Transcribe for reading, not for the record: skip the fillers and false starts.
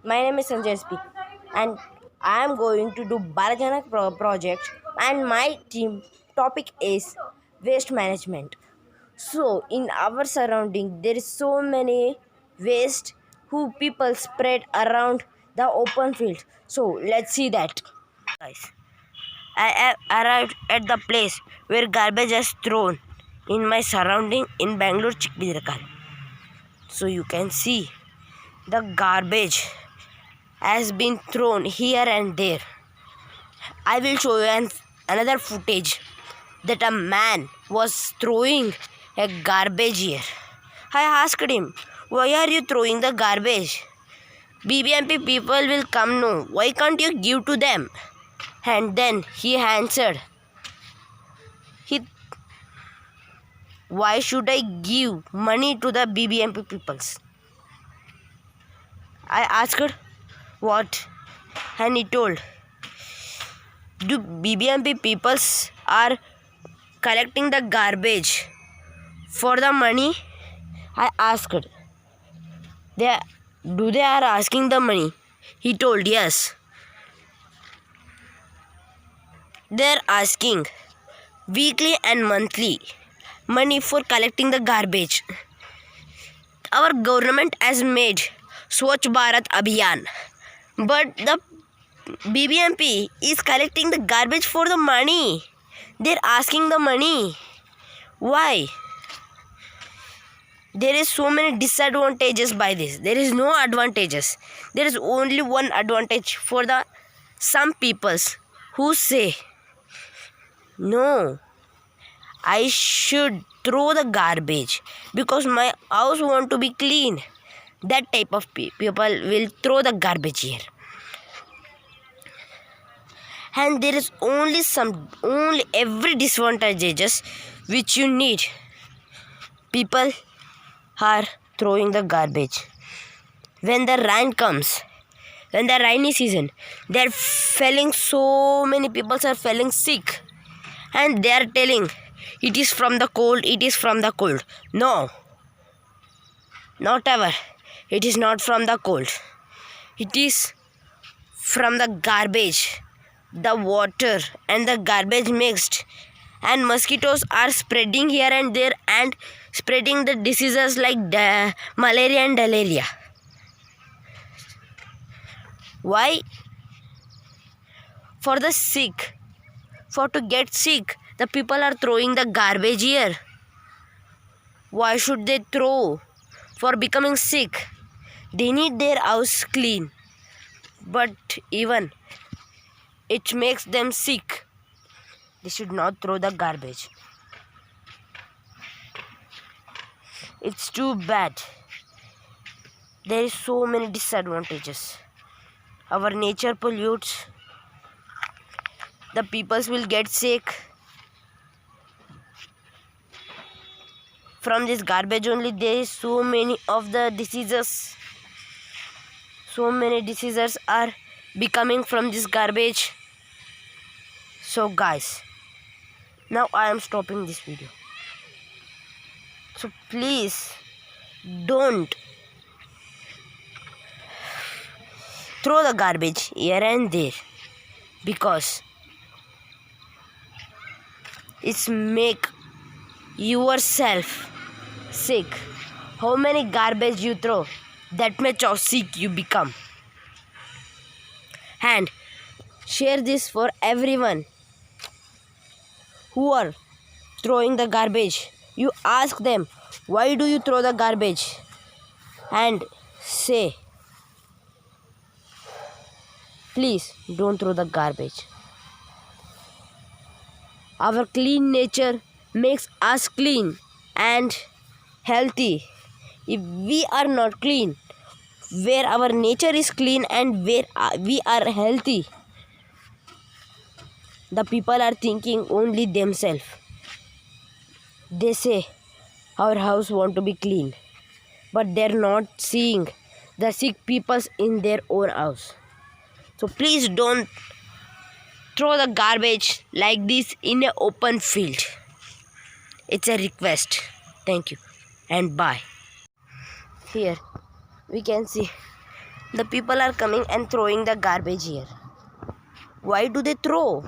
My name is Sanjay SP, and I am going to do Balajanak project. And my team topic is waste management. So, in our surrounding, there is so many waste who people spread around the open field. So, let's see that. Guys, I have arrived at the place where garbage is thrown in my surrounding in Bangalore, Chikbidrakal. So, you can see the garbage has been thrown here and there. I will show you another footage that a man was throwing a garbage here. I asked him, "Why are you throwing the garbage? BBMP people will come no. Why can't you give to them?" And then he answered, he, "Why should I give money to the BBMP peoples?" I asked what, and he told, "Do BBMP peoples are collecting the garbage for the money?" I asked. They they are asking the money? He told yes. They are asking weekly and monthly money for collecting the garbage. Our government has made Swachh Bharat Abhiyan, but the BBMP is collecting the garbage for the money. They're asking the money. Why? There is so many disadvantages by this. There is no advantages. There is only one advantage for the some peoples who say, "No, I should throw the garbage because my house want to be clean." That type of people will throw the garbage here. And there is only every disadvantages which you need. People are throwing the garbage. When the rain comes, when the rainy season, they're falling, so many people are falling sick. And they are telling, it is from the cold, it is from the cold. No, not ever. It is not from the cold. It is from the garbage, the water and the garbage mixed. And mosquitoes are spreading here and there and spreading the diseases like malaria and diarrhea. Why? For the sick. For to get sick, the people are throwing the garbage here. Why should they throw? For becoming sick. They need their house clean. But even it makes them sick. They should not throw the garbage. It's too bad. There is so many disadvantages. Our nature pollutes. The peoples will get sick. From this garbage only there is so many of the diseases. So many diseases are becoming from this garbage. So guys, now I am stopping this video. So please don't throw the garbage here and there, because it's make yourself sick. How many garbage you throw, that much of sick you become. And share this for everyone who are throwing the garbage. You ask them, "Why do you throw the garbage?" And say, "Please don't throw the garbage." Our clean nature makes us clean and healthy. If we are not clean, where our nature is clean and where we are healthy, the people are thinking only themselves. They say, "Our house want to be clean," but they're not seeing the sick people in their own house. So please don't throw the garbage like this in an open field. It's a request. Thank you and bye. Here we can see The people are coming and throwing the garbage here. Why do they throw?